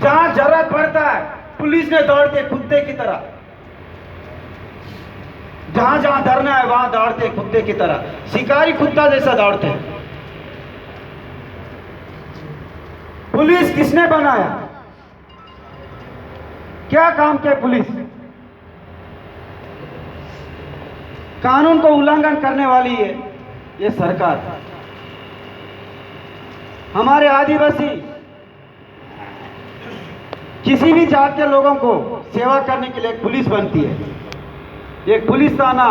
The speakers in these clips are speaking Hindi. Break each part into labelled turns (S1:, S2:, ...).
S1: जहां जरूरत पड़ता है पुलिस ने दौड़ते कुत्ते की तरह, जहां जहां धरना है वहां दौड़ते कुत्ते की तरह, शिकारी कुत्ता जैसा दौड़ते हैं। पुलिस किसने बनाया? क्या काम किया पुलिस? कानून को उल्लंघन करने वाली है ये सरकार। हमारे आदिवासी किसी भी जात के लोगों को सेवा करने के लिए एक पुलिस बनती है। एक पुलिस थाना,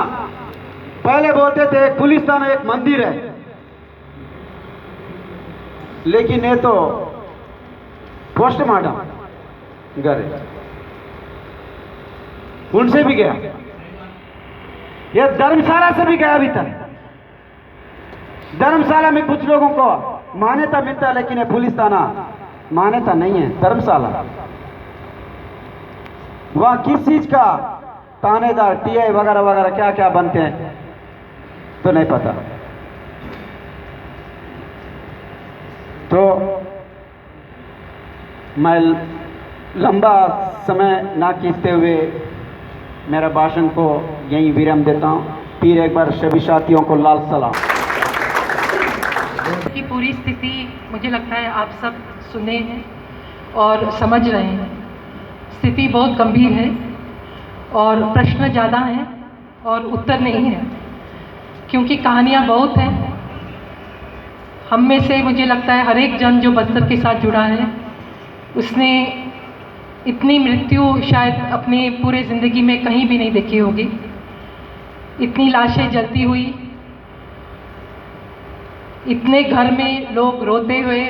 S1: पहले बोलते थे एक पुलिस थाना एक मंदिर है, लेकिन ये तो पोस्टमार्टम घर है, उनसे भी गया, यह धर्मशाला से भी गया। अभी तक धर्मशाला में कुछ लोगों को मान्यता मिलता है, लेकिन ये पुलिस थाना मान्यता नहीं है। धर्मशाला वहां किस चीज का थानेदार, टीआई वगैरह वगैरह क्या क्या बनते हैं तो नहीं पता। तो मैं लंबा समय ना खींचते हुए मेरा भाषण को यहीं विराम देता हूं। फिर एक बार सभी साथियों को लाल सलाम।
S2: की पूरी स्थिति मुझे लगता है आप सब सुने हैं और समझ रहे हैं। स्थिति बहुत गंभीर है और प्रश्न ज़्यादा हैं और उत्तर नहीं है, क्योंकि कहानियाँ बहुत हैं। हम में से मुझे लगता है हर एक जन जो बस्तर के साथ जुड़ा है उसने इतनी मृत्यु शायद अपनी पूरे ज़िंदगी में कहीं भी नहीं देखी होगी। इतनी लाशें जलती हुई, इतने घर में लोग रोते हुए,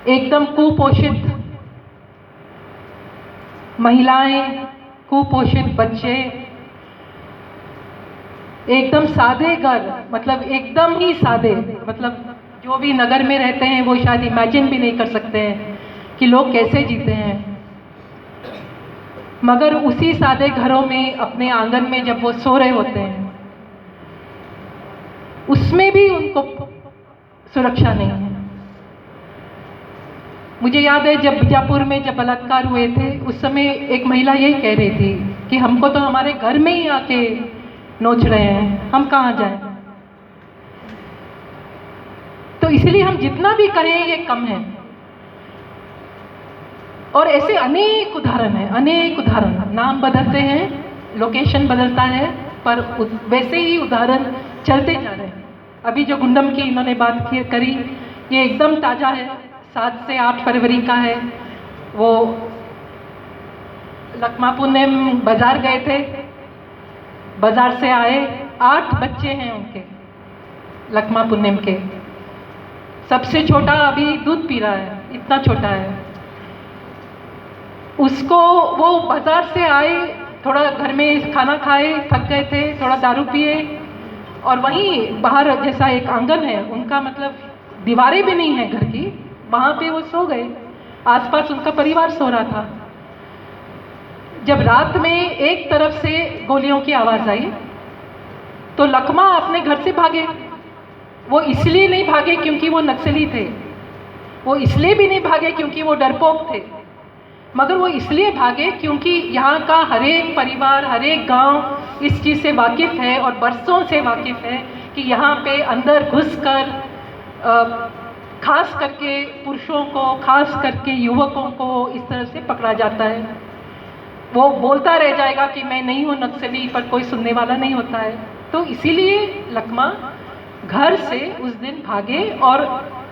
S2: एकदम कुपोषित महिलाएं, कुपोषित बच्चे, एकदम सादे घर, मतलब एकदम ही सादे, मतलब जो भी नगर में रहते हैं वो शायद इमेजिन भी नहीं कर सकते हैं कि लोग कैसे जीते हैं। मगर उसी सादे घरों में अपने आंगन में जब वो सो रहे होते हैं उसमें भी उनको सुरक्षा नहीं है। मुझे याद है जब बीजापुर में जब बलात्कार हुए थे उस समय एक महिला यही कह रही थी कि हमको तो हमारे घर में ही आके नोच रहे हैं, हम कहाँ जाएं। तो इसलिए हम जितना भी करें ये कम है। और ऐसे अनेक उदाहरण हैं, अनेक उदाहरण। नाम बदलते हैं, लोकेशन बदलता है, पर वैसे ही उदाहरण चलते जा रहे हैं। अभी जो गुंडम की इन्होंने बात करी, ये एकदम ताज़ा है, 7 से 8 फरवरी का है। वो लखमापुर में बाजार गए थे, बाजार से आए, 8 बच्चे हैं उनके, लखमापुर के। सबसे छोटा अभी दूध पी रहा है, इतना छोटा है। उसको वो बाजार से आए, थोड़ा घर में खाना खाए, थक गए थे, थोड़ा दारू पिए, और वहीं बाहर जैसा एक आंगन है उनका, मतलब दीवारें भी नहीं है घर की, वहाँ पे वो सो गए। आसपास उनका परिवार सो रहा था। जब रात में एक तरफ से गोलियों की आवाज़ आई तो लखमा अपने घर से भागे। वो इसलिए नहीं भागे क्योंकि वो नक्सली थे, वो इसलिए भी नहीं भागे क्योंकि वो डरपोक थे, मगर वो इसलिए भागे क्योंकि यहाँ का हर एक परिवार, हर एक गांव इस चीज़ से वाकिफ़ है और बरसों से वाकिफ़ है कि यहाँ पे अंदर घुसकर खास करके पुरुषों को, खास करके युवकों को इस तरह से पकड़ा जाता है। वो बोलता रह जाएगा कि मैं नहीं हूँ नक्सली, पर कोई सुनने वाला नहीं होता है। तो इसीलिए लखमा घर से उस दिन भागे और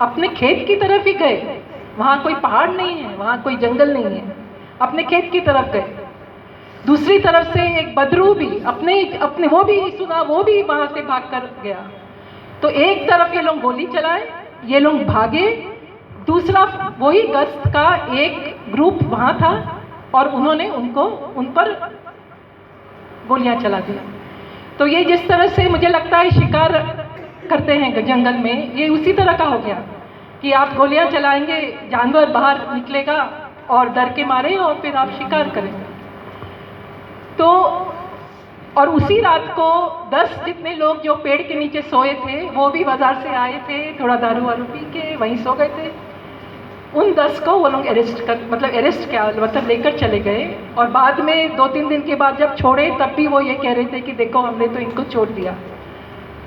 S2: अपने खेत की तरफ ही गए। वहाँ कोई पहाड़ नहीं है, वहाँ कोई जंगल नहीं है, अपने खेत की तरफ गए। दूसरी तरफ से एक बदरू भी अपने वो भी सुना, वो भी वहाँ से भाग कर गया। तो एक तरफ ये लोग गोली चलाए, ये लोग भागे, दूसरा वही गश्त का एक ग्रुप वहाँ था और उन्होंने उन पर गोलियां चला दी। तो ये जिस तरह से मुझे लगता है शिकार करते हैं जंगल में, ये उसी तरह का हो गया कि आप गोलियां चलाएंगे, जानवर बाहर निकलेगा और डर के मारे और फिर आप शिकार करेंगे। तो और उसी रात को 10 जितने लोग जो पेड़ के नीचे सोए थे वो भी बाजार से आए थे, थोड़ा दारू वारू पी के वहीं सो गए थे। उन 10 को वो लोग अरेस्ट क्या मतलब लेकर चले गए, और बाद में 2-3 दिन के बाद जब छोड़े तब भी वो ये कह रहे थे कि देखो हमने तो इनको छोड़ दिया,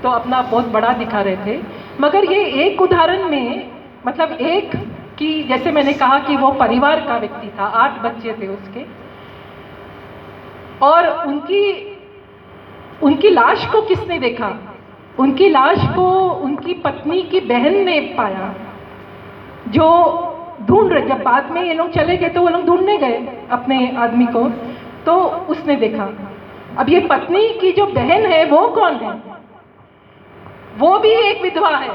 S2: तो अपना बहुत बड़ा दिखा रहे थे। मगर ये एक उदाहरण में मतलब एक कि जैसे मैंने कहा कि वो परिवार का व्यक्ति था, 8 बच्चे थे उसके, और उनकी लाश को किसने देखा? उनकी लाश को उनकी पत्नी की बहन ने पाया, जो ढूंढ रहे, जब बाद में ये लोग चले गए तो वो लोग ढूंढने गए अपने आदमी को, तो उसने देखा। अब ये पत्नी की जो बहन है वो कौन है? वो भी एक विधवा है,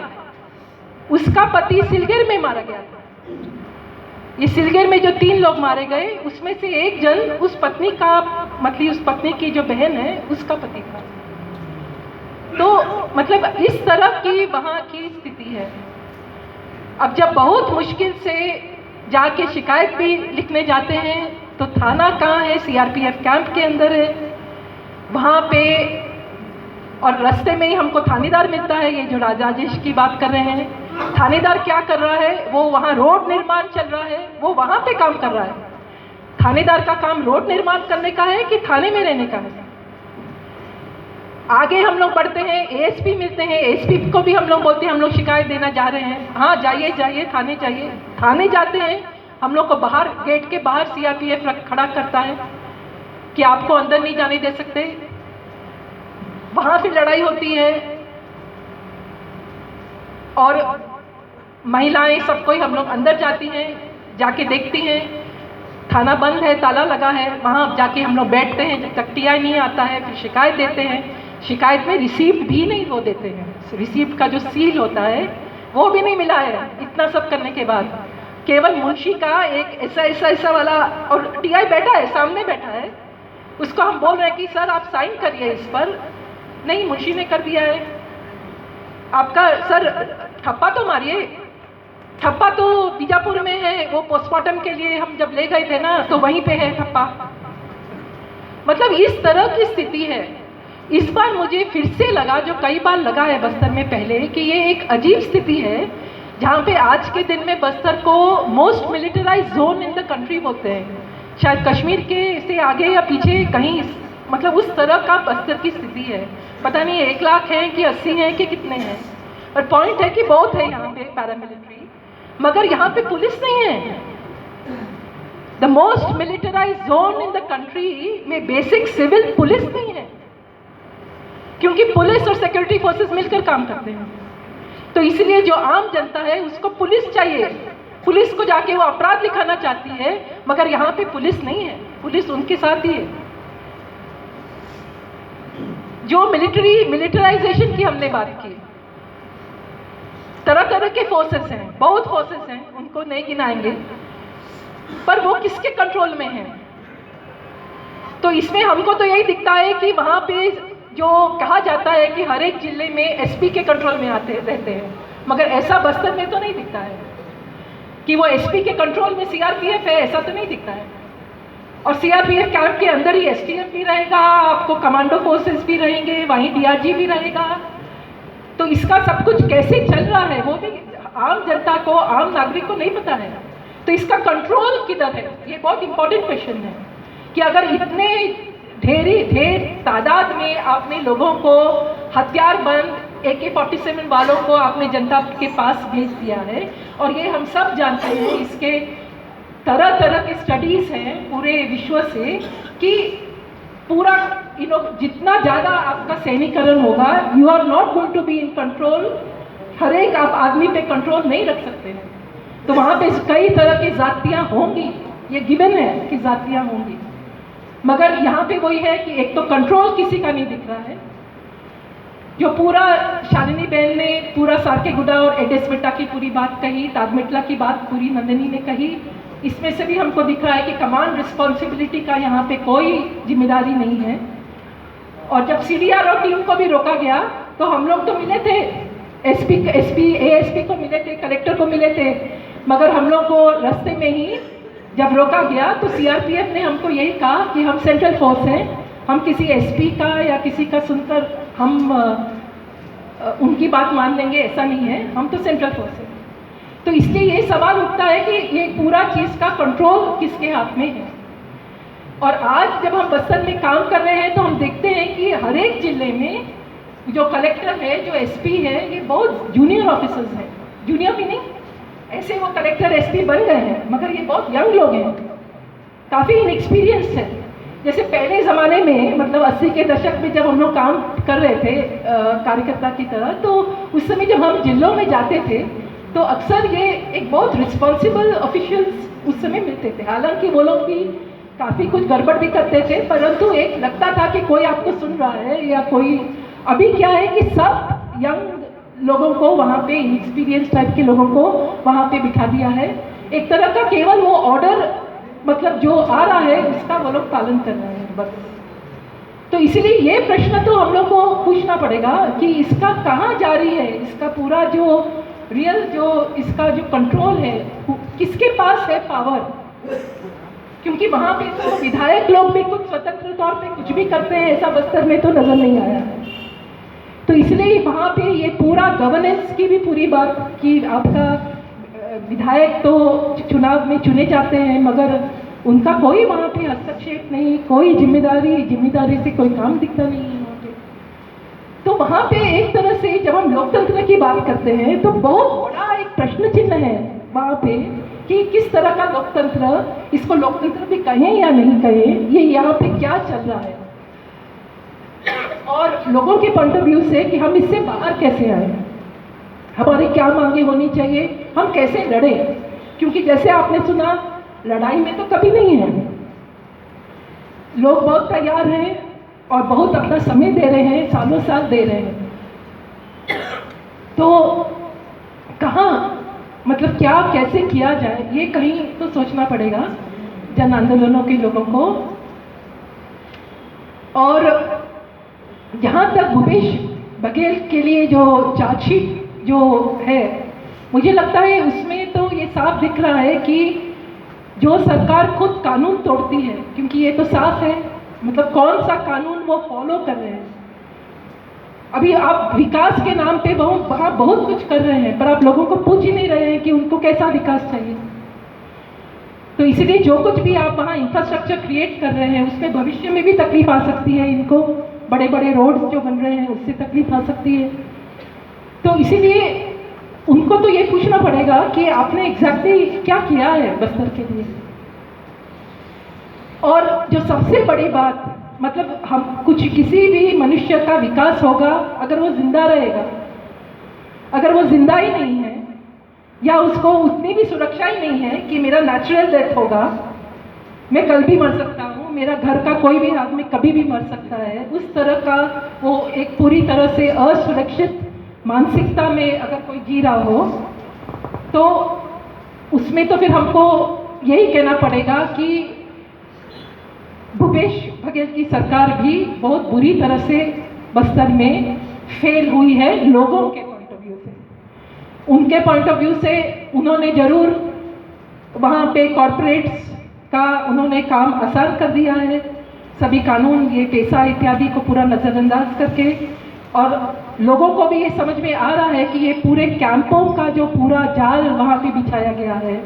S2: उसका पति सिलगर में मारा गया था। ये सिलगर में जो 3 लोग मारे गए उसमें से एक जन उस पत्नी का मतलब उस पत्नी की जो बहन है उसका पति था। तो मतलब इस तरह की वहाँ की स्थिति है। अब जब बहुत मुश्किल से जाके शिकायत भी लिखने जाते हैं तो थाना कहाँ है? सीआरपीएफ कैंप के अंदर है वहाँ पे, और रास्ते में ही हमको थानेदार मिलता है। ये जो राजेश की बात कर रहे हैं, थानेदार क्या कर रहा है? वो वहाँ रोड निर्माण चल रहा है, वो वहाँ पे काम कर रहा है। थानेदार का काम रोड निर्माण करने का है कि थाने में रहने का है? आगे हम लोग बढ़ते हैं, एएसपी मिलते हैं, एसपी को भी हम लोग बोलते हैं हम लोग शिकायत देना जा रहे हैं। हाँ जाइए जाइए थाने जाइए। थाने जाते हैं, हम लोग को बाहर गेट के बाहर सीआरपीएफ खड़ा करता है कि आपको अंदर नहीं जाने दे सकते। वहाँ फिर लड़ाई होती है और महिलाएं सब कोई हम लोग अंदर जाती हैं, जाके देखती हैं थाना बंद है, ताला लगा है। वहाँ जाके हम लोग बैठते हैं जब तक टीआई नहीं आता है, फिर शिकायत देते हैं। शिकायत में रिसीप्ट भी नहीं वो देते हैं, रिसीप्ट का जो सील होता है वो भी नहीं मिला है। इतना सब करने के बाद केवल मुंशी का एक ऐसा वाला, और टीआई बैठा है, सामने बैठा है, उसको हम बोल रहे हैं कि सर आप साइन करिए इस पर। नहीं, मुंशी ने कर दिया है। आपका सर ठप्पा तो मारिए, ठप्पा तो बीजापुर में है, वो पोस्टमार्टम के लिए हम जब ले गए थे ना तो वहीं पे है ठप्पा। मतलब इस तरह की स्थिति है। इस बार मुझे फिर से लगा, जो कई बार लगा है बस्तर में पहले, कि ये एक अजीब स्थिति है जहाँ पे आज के दिन में बस्तर को most militarise zone in the country बोलते हैं। शायद कश्मीर के से आगे या पीछे कहीं, मतलब उस तरह का बस्तर की स्थिति है। पता नहीं 1 लाख हैं कि 80 हैं कि कितने हैं, और पॉइंट है कि बहुत है यहाँ पे पैरामिलिट्री, मगर यहाँ पे पुलिस नहीं है। The most militarise zone in the country में बेसिक सिविल पुलिस नहीं है, क्योंकि पुलिस और सिक्योरिटी फोर्सेस मिलकर काम करते हैं। तो इसलिए जो आम जनता है उसको पुलिस चाहिए, पुलिस को जाके वो अपराध लिखाना चाहती है, मगर यहाँ पे पुलिस नहीं है, पुलिस उनके साथ ही है। जो मिलिटराइजेशन की हमने बात की, तरह तरह के फोर्सेस हैं, बहुत फोर्सेस हैं, उनको नहीं गिनाएंगे, पर वो किसके कंट्रोल में है? तो इसमें हमको तो यही दिखता है कि वहाँ पे जो कहा जाता है कि हर एक जिले में एसपी के कंट्रोल में रहते हैं, मगर ऐसा बस्तर में तो नहीं दिखता है कि वो एसपी के कंट्रोल में सीआरपीएफ है, ऐसा तो नहीं दिखता है। और सीआरपीएफ कैंप के अंदर ही एसटीएफ भी रहेगा, आपको कमांडो फोर्सेस भी रहेंगे, वहीं डीआरजी भी रहेगा। तो इसका सब कुछ कैसे चल रहा है वो भी आम जनता को, आम नागरिक को नहीं पता है। तो इसका कंट्रोल किधर है? ये बहुत इंपॉर्टेंट क्वेश्चन है कि अगर इतने ढेर तादाद में आपने लोगों को हथियारबंद AK-47 वालों को आपने जनता के पास भेज दिया है, और ये हम सब जानते हैं, इसके तरह तरह के स्टडीज़ हैं पूरे विश्व से कि पूरा जितना ज़्यादा आपका सैनिकरण होगा, you are not going to be in control. हर एक आप आदमी पे कंट्रोल नहीं रख सकते हैं। तो वहाँ पे कई तरह की जातियाँ होंगी, ये गिवन है कि जातियाँ होंगी, मगर यहाँ पे वही है कि एक तो कंट्रोल किसी का नहीं दिख रहा है। जो पूरा शालिनी बहन ने पूरा सारकेगुडा और एडेसबेटा की पूरी बात कही, तागमेटला की बात पूरी नंदिनी ने कही, इसमें से भी हमको दिख रहा है कि कमांड रिस्पॉन्सिबिलिटी का यहाँ पे कोई जिम्मेदारी नहीं है। और जब CDRO टीम को भी रोका गया तो हम लोग तो मिले थे, ASP को मिले थे, कलेक्टर को मिले थे, मगर हम लोग को रास्ते में ही जब रोका गया तो CRPF ने हमको यही कहा कि हम सेंट्रल फोर्स हैं, हम किसी SP का या किसी का सुनकर हम उनकी बात मान लेंगे, ऐसा नहीं है, हम तो सेंट्रल फोर्स हैं। तो इसलिए ये सवाल उठता है कि ये पूरा चीज़ का कंट्रोल किसके हाथ में है। और आज जब हम बस्तर में काम कर रहे हैं तो हम देखते हैं कि हर एक जिले में जो कलेक्टर है, जो एसपी है, ये बहुत जूनियर ऑफिसर्स हैं। जूनियर भी नहीं, ऐसे वो कलेक्टर एसपी बन गए हैं, मगर ये बहुत यंग लोग हैं, काफ़ी इनएक्सपीरियंस्ड है। जैसे पहले ज़माने में, मतलब 80 के दशक में जब हम लोग काम कर रहे थे कार्यकर्ता की तरह, तो उस समय जब हम जिलों में जाते थे तो अक्सर ये एक बहुत रिस्पॉन्सिबल ऑफिशियल्स उस समय मिलते थे। हालांकि वो लोग भी काफ़ी कुछ गड़बड़ भी करते थे, परंतु एक लगता था कि कोई आपको सुन रहा है या कोई। अभी क्या है कि सब यंग लोगों को वहाँ पे, इनएक्सपीरियंस टाइप के लोगों को वहाँ पे बिठा दिया है। एक तरह का केवल वो ऑर्डर, मतलब जो आ रहा है उसका वो लोग पालन कर रहे हैं बस। तो इसलिए ये प्रश्न तो हम लोग को पूछना पड़ेगा कि इसका कहाँ जारी है, इसका पूरा जो रियल, जो इसका जो कंट्रोल है, किसके पास है पावर। क्योंकि वहाँ पे तो विधायक लोग भी कुछ स्वतंत्र तौर पे कुछ भी करते हैं, ऐसा बस्तर में तो नज़र नहीं आया है। तो इसलिए वहाँ पे ये पूरा गवर्नेंस की भी पूरी बात कि आपका विधायक तो चुनाव में चुने जाते हैं, मगर उनका कोई वहाँ पे हस्तक्षेप नहीं, कोई जिम्मेदारी से कोई काम दिखता नहीं है वहाँ पे। तो वहाँ पे एक तरह से जब हम लोकतंत्र की बात करते हैं तो बहुत बड़ा एक प्रश्न चिन्ह है वहाँ पे कि किस तरह का लोकतंत्र, इसको लोकतंत्र भी कहें या नहीं कहें, ये यहाँ पे क्या चल रहा है, और लोगों के पॉइंट ऑफ व्यू से कि हम इससे बाहर कैसे आए, हमारी क्या मांगे होनी चाहिए, हम कैसे लड़ें। क्योंकि जैसे आपने सुना, लड़ाई में तो कभी नहीं है, लोग बहुत तैयार हैं और बहुत अपना समय दे रहे हैं, सालों साल दे रहे हैं। तो कहाँ, मतलब क्या कैसे किया जाए, ये कहीं तो सोचना पड़ेगा जन आंदोलनों के लोगों को। और जहाँ तक भूपेश बघेल के लिए जो चार्जशीट जो है, मुझे लगता है उसमें तो ये साफ दिख रहा है कि जो सरकार खुद कानून तोड़ती है, क्योंकि ये तो साफ है, मतलब कौन सा कानून वो फॉलो कर रहे हैं। अभी आप विकास के नाम पे वहाँ बहुत कुछ कर रहे हैं, पर आप लोगों को पूछ ही नहीं रहे हैं कि उनको कैसा विकास चाहिए। तो इसलिए जो कुछ भी आप वहाँ इंफ्रास्ट्रक्चर क्रिएट कर रहे हैं, उसमें भविष्य में भी तकलीफ आ सकती है इनको, बड़े बड़े रोड्स जो बन रहे हैं उससे तकलीफ आ सकती है। तो इसीलिए उनको तो ये पूछना पड़ेगा कि आपने एग्जैक्टली क्या किया है बस्तर के लिए। और जो सबसे बड़ी बात, मतलब हम किसी भी मनुष्य का विकास होगा अगर वो जिंदा रहेगा। अगर वो जिंदा ही नहीं है या उसको उतनी भी सुरक्षा ही नहीं है कि मेरा नेचुरल डेथ होगा, मैं कल भी मर सकता हूँ, मेरा घर का कोई भी आदमी कभी भी मर सकता है, उस तरह का वो एक पूरी तरह से असुरक्षित मानसिकता में अगर कोई जी रहा हो, तो उसमें तो फिर हमको यही कहना पड़ेगा कि भूपेश बघेल की सरकार भी बहुत बुरी तरह से बस्तर में फेल हुई है लोगों के पॉइंट ऑफ व्यू से। उनके पॉइंट ऑफ व्यू से उन्होंने जरूर वहाँ पे कॉरपोरेट्स का उन्होंने काम आसान कर दिया है, सभी कानून, ये पैसा इत्यादि को पूरा नज़रअंदाज करके, और लोगों को भी ये समझ में आ रहा है कि ये पूरे कैंपों का जो पूरा जाल वहाँ पे बिछाया गया है,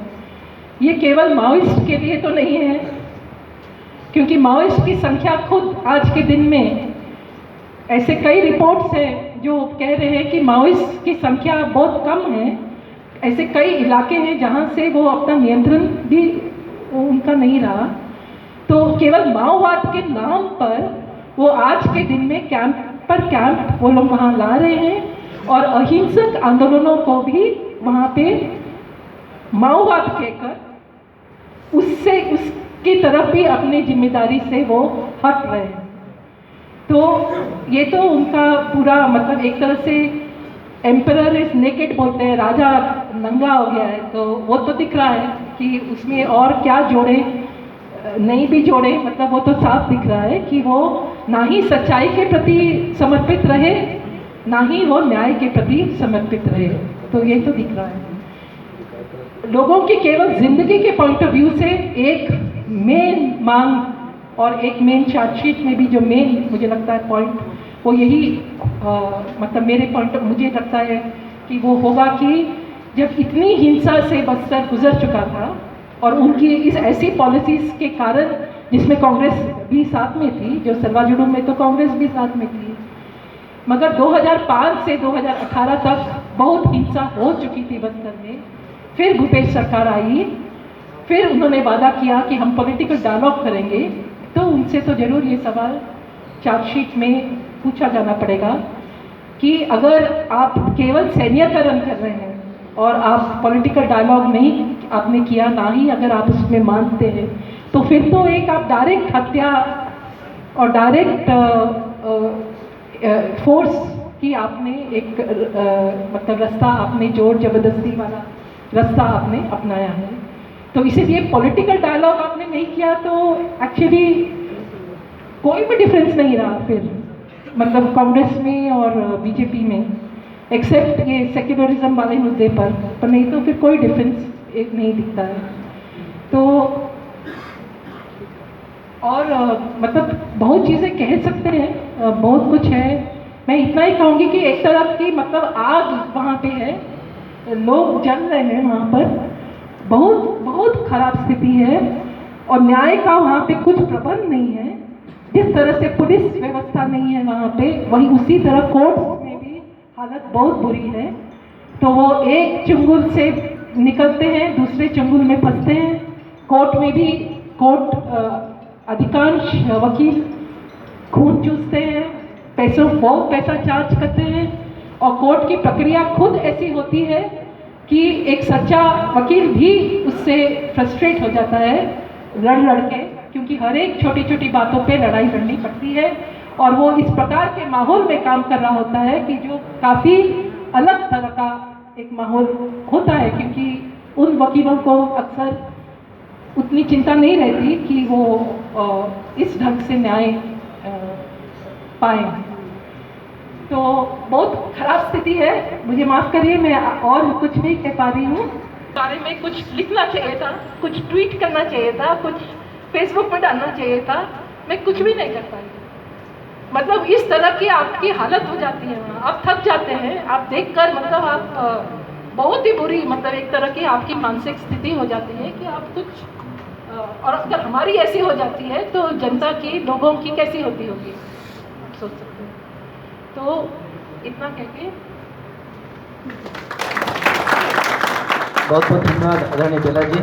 S2: ये केवल माओइस्ट के लिए तो नहीं है, क्योंकि माओइस्ट की संख्या खुद आज के दिन में, ऐसे कई रिपोर्ट्स हैं जो कह रहे हैं कि माओइस्ट की संख्या बहुत कम है। ऐसे कई इलाके हैं जहाँ से वो अपना नियंत्रण भी उनका नहीं रहा। तो केवल माओवाद के नाम पर वो आज के दिन में कैंप पर कैंप वो लोग वहाँ ला रहे हैं, और अहिंसक आंदोलनों को भी वहाँ पे माओवाद कहकर उससे उसकी तरफ भी अपनी जिम्मेदारी से वो हट रहे हैं। तो ये तो उनका पूरा, मतलब एक तरह से एम्परर इज नेकेड बोलते हैं, राजा नंगा हो गया है, तो वो तो दिख रहा है कि उसमें और क्या जोड़े नहीं भी जोड़े, मतलब वो तो साफ दिख रहा है कि वो ना ही सच्चाई के प्रति समर्पित रहे, ना ही वो न्याय के प्रति समर्पित रहे। तो ये तो दिख रहा है। लोगों की केवल जिंदगी के पॉइंट ऑफ व्यू से एक मेन मांग और एक मेन चार्जशीट में भी जो मेन मुझे लगता है पॉइंट, वो यही मतलब मेरे पॉइंट मुझे लगता है कि वो होगा कि जब इतनी हिंसा से बस्तर गुजर चुका था और उनकी इस ऐसी पॉलिसीज़ के कारण, जिसमें कांग्रेस भी साथ में थी, जो सलवा-जुडूम में तो कांग्रेस भी साथ में थी, मगर 2005 से 2018 तक बहुत हिंसा हो चुकी थी बस्तर में। फिर भूपेश सरकार आई, फिर उन्होंने वादा किया कि हम पॉलिटिकल डायलॉग करेंगे, तो उनसे तो ज़रूर ये सवाल चार्जशीट में पूछा जाना पड़ेगा कि अगर आप केवल सैन्यकरण कर रहे हैं और आप पॉलिटिकल डायलॉग नहीं आपने किया, ना ही अगर आप उसमें मानते हैं, तो फिर तो एक आप डायरेक्ट हत्या और डायरेक्ट फोर्स की आपने एक मतलब रास्ता आपने जोर जबरदस्ती वाला रास्ता आपने अपनाया है। तो इसीलिए पॉलिटिकल डायलॉग आपने नहीं किया तो एक्चुअली कोई भी डिफरेंस नहीं रहा फिर, मतलब कांग्रेस में और बीजेपी में, एक्सेप्ट ये सेक्युलरिज्म वाले मुद्दे पर नहीं तो फिर कोई डिफरेंस एक नहीं दिखता है। तो और मतलब बहुत चीज़ें कह सकते हैं, बहुत कुछ है। मैं इतना ही कहूँगी कि एक तरफ की मतलब आग वहाँ पे है, लोग जल रहे हैं वहाँ पर, बहुत बहुत खराब स्थिति है और न्याय का वहाँ पे कुछ प्रबंध नहीं है। जिस तरह से पुलिस व्यवस्था नहीं है वहाँ पे, वहीं उसी तरह कोर्ट में भी हालत बहुत बुरी है। तो वो एक चुंगल से निकलते हैं, दूसरे चुंगल में फंसते हैं। कोर्ट में भी अधिकांश वकील खून चूसते हैं, बहुत पैसा चार्ज करते हैं और कोर्ट की प्रक्रिया खुद ऐसी होती है कि एक सच्चा वकील भी उससे फ्रस्ट्रेट हो जाता है लड़ के, क्योंकि हर एक छोटी छोटी बातों पे लड़ाई लड़नी पड़ती है और वो इस प्रकार के माहौल में काम कर रहा होता है कि जो काफ़ी अलग तरह का एक माहौल होता है, क्योंकि उन वकीलों को अक्सर उतनी चिंता नहीं रहती कि वो इस ढंग से न्याय पाए। तो बहुत खराब स्थिति है, मुझे माफ़ करिए, मैं और कुछ नहीं कह पा रही हूँ। बारे में कुछ लिखना चाहिए था, कुछ ट्वीट करना चाहिए था, कुछ फेसबुक पर डालना चाहिए था, मैं कुछ भी नहीं कर पाई। मतलब इस तरह की आपकी हालत हो जाती है वहाँ, आप थक जाते हैं, आप देखकर मतलब आप बहुत ही बुरी, मतलब एक तरह की आपकी मानसिक स्थिति हो जाती है कि आप कुछ और अगर हमारी ऐसी हो जाती है तो जनता की, लोगों की कैसी होती होगी, आप सोच सकते हैं। तो इतना कह के
S3: बहुत बहुत धन्यवाद आदरणीय बेला जी।